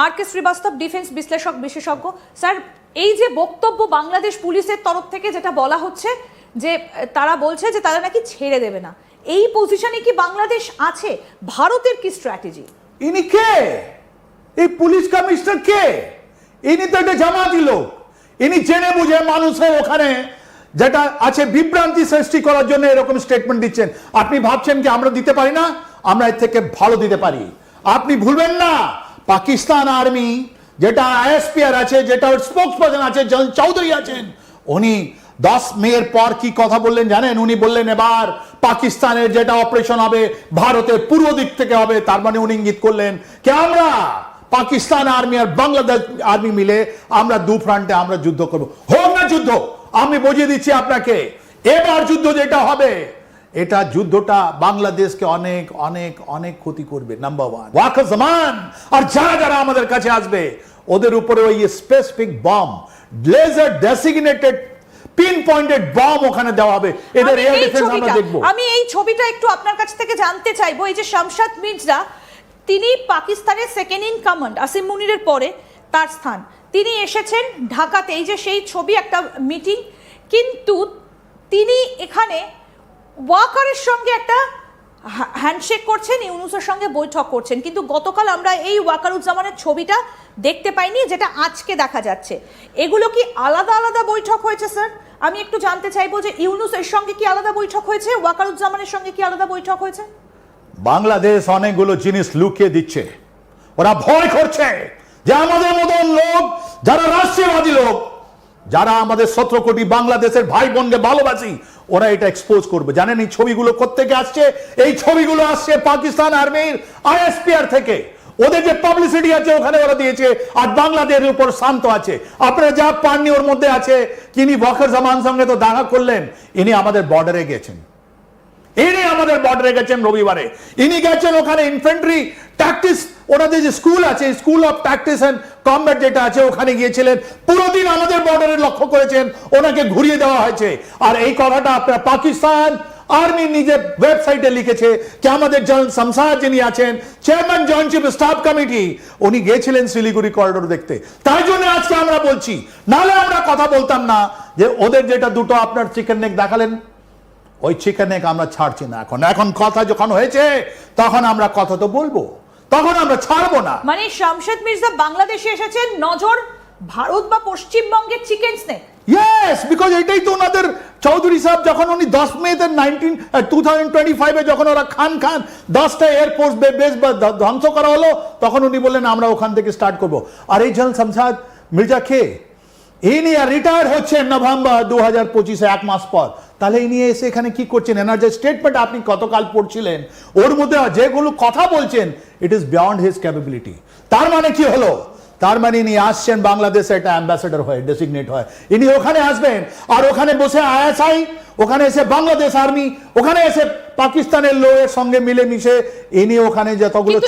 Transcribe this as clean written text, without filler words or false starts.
আর কে Srivastava, defence বিশ্লেষক বিশেষজ্ঞ। Sir, এই যে বক্তব্য বাংলাদেশ পুলিশের তরফ থেকে যেটা বলা হচ্ছে যে তারা বলছে যে তারা নাকি ছেড়ে দেবে না, এই পজিশনে কি বাংলাদেশ আছে? ভারতের কি স্ট্র্যাটেজি? ইনি কে? এই পুলিশ কমিশনার কে? ইনি তো একটা জামাতি লোক। ইনি জেনে বুঝে মানুষের ওখানে যেটা আছে বিভ্রান্তি সৃষ্টি করার জন্য এরকম স্টেটমেন্ট দিচ্ছেন। আপনি ভাবছেন কি আমরা দিতে পারি না? আমরা এর থেকে ভালো দিতে পারি। আপনি ভুলবেন না, পাকিস্তান আর্মি যেটা আইএসপিআর আছে, যেটা ওর স্পোকসপারসন আছে, জল চৌধুরী আছেন, উনি 10 মের পর কি কথা বললেন জানেন? উনি বললেন এবার পাকিস্তানের যেটা অপারেশন হবে ভারতের পূর্ব দিক থেকে হবে। তার মানে উনি ইঙ্গিত করলেন কি আমরা পাকিস্তান আর্মি আর বাংলাদেশ আর্মি মিলে আমরা দু ফ্রন্টে আমরা যুদ্ধ করব। হোক না যুদ্ধ, আমি বুঝিয়ে দিচ্ছি আপনাকে, এবার যুদ্ধ যেটা হবে এটা যুদ্ধটা বাংলাদেশকে অনেক অনেক অনেক ক্ষতি করবে। নাম্বার 1 ওয়াকারুজ্জামান আর যারা যারা আমাদের কাছে আসবে ওদের উপরে ওই specific bomb, laser designated pinpointed bomb ওখানে দেওয়া হবে। এদের এয়ার ডিফেন্স আমরা দেখব। আমি এই ছবিটা একটু আপনার কাছ থেকে জানতে চাইবো। এই যে শামশাদ মির্জা, তিনি পাকিস্তানের সেকেন্ড ইন কমান্ড আসিম মুনিরের পরে তার স্থান, তিনি এসেছেন ঢাকাতে, এই যে সেই ছবি, একটা মিটিং, কিন্তু তিনি এখানে ওয়াকারের সঙ্গে একটা হ্যান্ডশেক করছেন, ইউনুসের সঙ্গে বৈঠক করছেন, কিন্তু গতকাল আমরা এই ওয়াকারুজ্জামানের ছবিটা দেখতে পাইনি যেটা আজকে দেখা যাচ্ছে। এগুলো কি আলাদা আলাদা বৈঠক হয়েছে স্যার? আমি একটু জানতে চাইবো যে ইউনুসের সঙ্গে কি আলাদা বৈঠক হয়েছে, ওয়াকারুজ্জামানের সঙ্গে কি আলাদা বৈঠক হয়েছে? বাংলাদেশ অনেকগুলো জিনিস লুকিয়ে দিচ্ছে। ওরা ভয় করছে যে আমাদের মতন লোক যারা রাষ্ট্রবাদী লোক, যারা আমাদের 17 কোটি বাংলাদেশের ভাই বোনকে ভালোবাসি, ওরা এটা এক্সপোজ করবে। জানেন এই ছবিগুলো কোত্থেকে আসছে? এই ছবিগুলো আসছে পাকিস্তান আর্মির আইএসপিআর থেকে। ওদের যে পাবলিসিটি আছে ওখানে ওরা দিয়েছে, আর বাংলাদেশের উপর শান্ত আছে। আপনারা যা পাননি ওর মধ্যে আছে, তিনি ওয়াকারুজ্জামান সঙ্গে তো দেখা করলেন, ইনি আমাদের বর্ডারে গেছেন, ইনি আমাদের বর্ডারে গেছেন রবিবারে। ইনি গেছেন ওখানে ইনফ্যান্ট্রি ট্যাকটিক্স, ওনাদের যে স্কুল আছে, school of tactics and combat যেটা আছে, ওখানে গিয়েছিলেন। পুরো দিন আমাদের বর্ডারে লক্ষ্য করেছেন, ওনাকে ঘুরিয়ে দেওয়া হয়েছে। আর এই কথাটা আপনার পাকিস্তান আর্মি নিজের ওয়েবসাইটে লিখেছে যে আমাদের জেনারেল শামশাদ যিনি আছেন, chairman joint chief staff committee, উনি গিয়েছিলেন শিলিগুড়ি করিডোর দেখতে। তাই জন্য আজকে আমরা বলছি, নাহলে আমরা কথা বলতাম না যে ওদের যেটা দুটো আপনার চিকেন নেক দেখালেন, ওই চিকেন নেক আমরা ছাড়ছি না। এখন কথা যখন হয়েছে তখন আমরা কথা তো বলবো, তখন আমরা ছাড়বো না। মানে শামশাদ মির্জা বাংলাদেশে এসেছেন নজর ভারত বা পশ্চিমবঙ্গের চিকেন স্নেক। ইয়েস, বিকজ এটাই তো ওনাদের চৌধুরী সাহেব যখন উনি 10 মে 2025 যখন ওরা খান 10টা এয়ারফোর্স বেস ধ্বংস করা হলো, তখন উনি বললেন আমরা ওখান থেকে স্টার্ট করব। আর এই জেনারেল শামশাদ মির্জা কে? ইনি রিটায়ার হচ্ছেন নভেম্বর 2025 এক মাস পর। তাহলে ইনি এসে এখানে কি করছেন? এনার যে স্টেটমেন্ট আপনি গতকাল পড়ছিলেন, ওর মধ্যে যেগুলো কথা বলছেন, it is beyond his capability. তার মানে কি হলো? তার মানে ইনি আসছেন বাংলাদেশে একটা অ্যাম্বাসেডর হয়ে, ডেসিগনেট হয়। ইনি ওখানে আসবেন, আর ওখানে বসে আইএসআই, ওখানে এসে বাংলাদেশ আর্মি, ওখানে এসে পাকিস্তানের লোকের সঙ্গে মিলেমিশে ইনি ওখানে যতগুলো